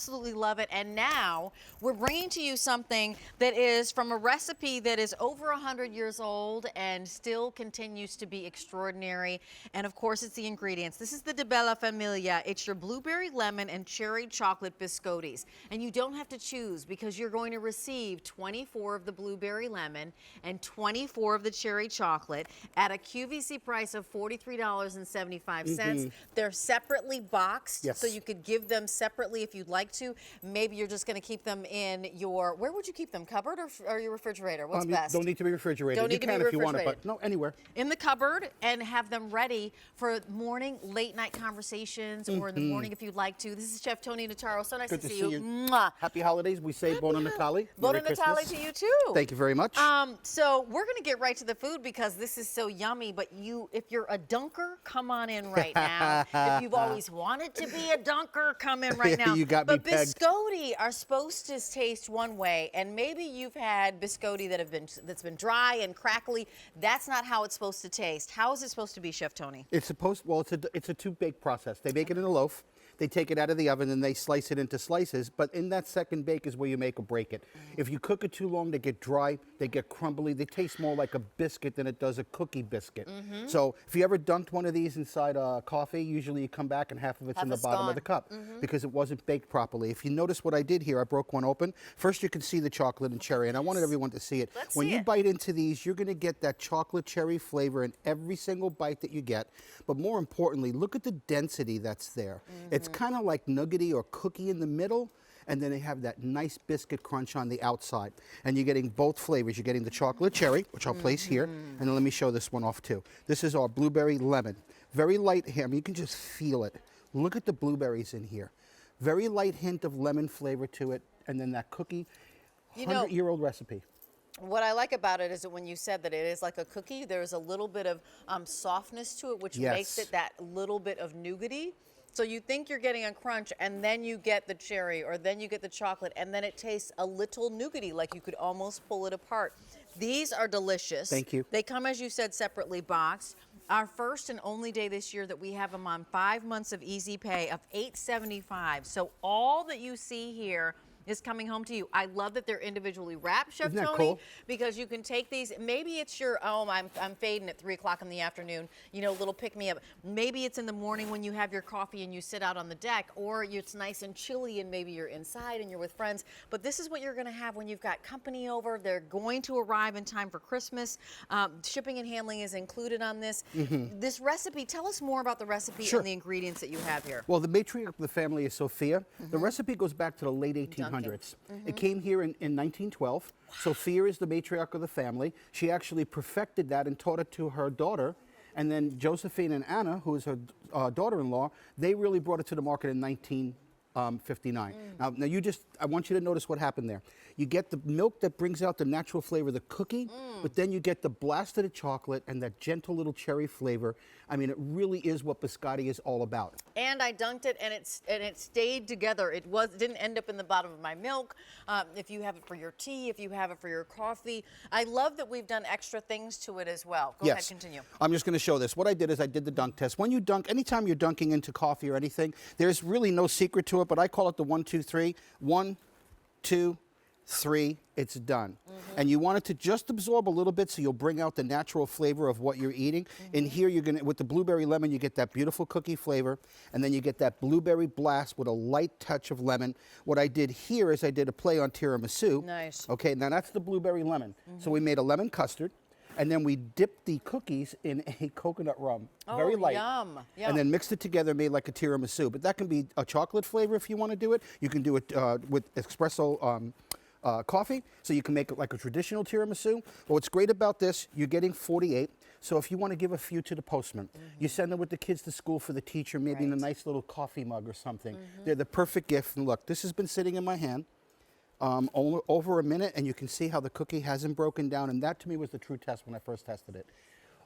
absolutely love it. And now we're bringing to you something that is from a recipe that is over 100 years old and still continues to be extraordinary. And of course, it's the ingredients. This is the DiBella Famiglia. It's your blueberry, lemon, and cherry chocolate biscottis. And you don't have to choose because you're going to receive 24 of the blueberry lemon and 24 of the cherry chocolate at a QVC price of $43.75. They're separately boxed, so you could give them separately if you'd like to. Maybe you're just going to keep them in your, where would you keep them? Cupboard or your refrigerator? What's best? Don't need to be refrigerated. Don't need to be refrigerated. If you want it, but no, anywhere. In the cupboard, and have them ready for morning, late night conversations, or in the morning if you'd like to. This is Chef Tony Notaro. So nice to see you. Mwah. Happy holidays. We say Buona Natale. Buona Natale to you too. Thank you very much. So we're going to get right to the food because this is so yummy. But if you're a dunker, come on in right now. If you've always wanted to be a dunker, come in right now. You got me But pegged. biscotti are supposed to taste one way, and maybe you've had biscotti that's been dry and crackly. That's not how it's supposed to taste. How is it supposed to be, Chef Tony? It's a two-bake process. They bake it in a loaf. They take it out of the oven and they slice it into slices, but in that second bake is where you make or break it. If you cook it too long, they get dry, they get crumbly, they taste more like a biscuit than it does a cookie biscuit. So if you ever dunked one of these inside coffee, usually you come back and half of it's in the bottom of the cup because it wasn't baked properly. If you notice what I did here, I broke one open. First you can see the chocolate and cherry, and I wanted everyone to see it. When you bite into these, you're gonna get that chocolate cherry flavor in every single bite that you get. But more importantly, look at the density that's there. It's kind of like nuggety or cookie in the middle, and then they have that nice biscuit crunch on the outside. And you're getting both flavors. You're getting the chocolate cherry, which I'll place here, and then let me show this one off too. This is our blueberry lemon. Very light here. I mean, you can just feel it. Look at the blueberries in here. Very light hint of lemon flavor to it, and then that cookie, 100-year-old recipe. What I like about it is that when you said that it is like a cookie, there's a little bit of softness to it, which makes it that little bit of nougaty. So you think you're getting a crunch, and then you get the cherry, or then you get the chocolate, and then it tastes a little nougaty, like you could almost pull it apart. These are delicious. Thank you. They come, as you said, separately boxed. Our first and only day this year that we have them on 5 months of easy pay of $8.75. So all that you see here is coming home to you. I love that they're individually wrapped, Chef Isn't that Tony, cool? because you can take these. Maybe it's your, I'm fading at 3 o'clock in the afternoon, you know, little pick me up. Maybe it's in the morning when you have your coffee and you sit out on the deck, or it's nice and chilly and maybe you're inside and you're with friends. But this is what you're gonna have when you've got company over. They're going to arrive in time for Christmas. Shipping and handling is included on this. This recipe, tell us more about the recipe and the ingredients that you have here. Well, the matriarch of the family is Sophia. The recipe goes back to the late 1800s. It came here in 1912. Sophia is the matriarch of the family. She actually perfected that and taught it to her daughter. And then Josephine and Anna, who is her daughter-in-law, they really brought it to the market in 1959. Now I want you to notice what happened there. You get the milk that brings out the natural flavor of the cookie, but then you get the blast of the chocolate and that gentle little cherry flavor. I mean, it really is what biscotti is all about. And I dunked it, and it stayed together. It didn't end up in the bottom of my milk. If you have it for your tea, if you have it for your coffee, I love that we've done extra things to it as well. Go ahead, continue. I'm just going to show this. What I did is I did the dunk test. When you dunk, anytime you're dunking into coffee or anything, there's really no secret to it, but I call it the 1, 2, 3. 1, 2, 3, it's done. And you want it to just absorb a little bit so you'll bring out the natural flavor of what you're eating. And here you're gonna, with the blueberry lemon, you get that beautiful cookie flavor, and then you get that blueberry blast with a light touch of lemon. What I did here is I did a play on tiramisu. Nice. Okay, now that's the blueberry lemon. So we made a lemon custard, and then we dipped the cookies in a coconut rum. Very light. Yum. And then mixed it together, made like a tiramisu. But that can be a chocolate flavor if you want to do it. You can do it with espresso coffee, so you can make it like a traditional tiramisu. But what's great about this, you're getting 48. So if you want to give a few to the postman, you send them with the kids to school for the teacher, maybe in a nice little coffee mug or something. They're the perfect gift. And look, this has been sitting in my hand over a minute, and you can see how the cookie hasn't broken down. And that to me was the true test when I first tested it.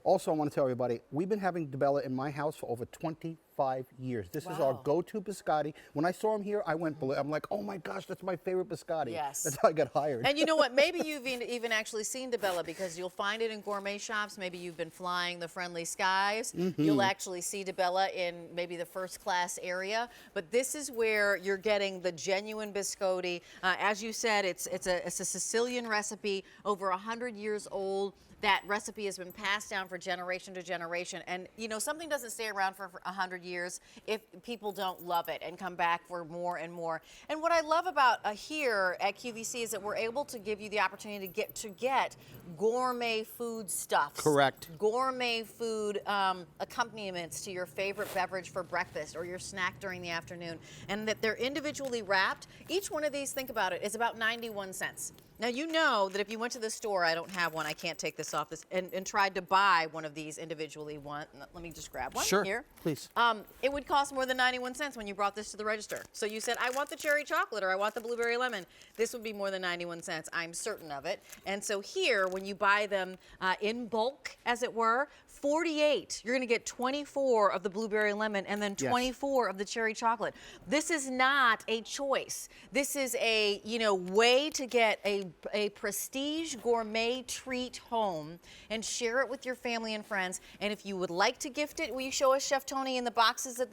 Also, I want to tell everybody, we've been having DiBella in my house for over 25 5 years. This is our Wow. go-to biscotti. When I saw him here, I went, I'm like, oh my gosh, that's my favorite biscotti. Yes. That's how I got hired. And you know what? Maybe you've even actually seen DiBella, because you'll find it in gourmet shops. Maybe you've been flying the friendly skies. You'll actually see DiBella in maybe the first class area. But this is where you're getting the genuine biscotti. As you said, it's a Sicilian recipe, over 100 years old. That recipe has been passed down for generation to generation. And, you know, something doesn't stay around for 100 years if people don't love it and come back for more and more. And what I love about here at QVC is that we're able to give you the opportunity to get gourmet food stuffs. Correct. Gourmet food accompaniments to your favorite beverage for breakfast or your snack during the afternoon. And that they're individually wrapped. Each one of these, think about it, is about 91 cents. Now, you know that if you went to the store, I don't have one, I can't take this off this, and tried to buy one of these individually, let me just grab one Sure, here. please. It would cost more than 91 cents when you brought this to the register. So you said, I want the cherry chocolate or I want the blueberry lemon. This would be more than 91 cents. I'm certain of it. And so here, when you buy them in bulk, as it were, 48, you're going to get 24 of the blueberry lemon and then 24 of the cherry chocolate. This is not a choice. This is a, you know, way to get a prestige gourmet treat home and share it with your family and friends. And if you would like to gift it, will you show us, Chef Tony, in the boxes that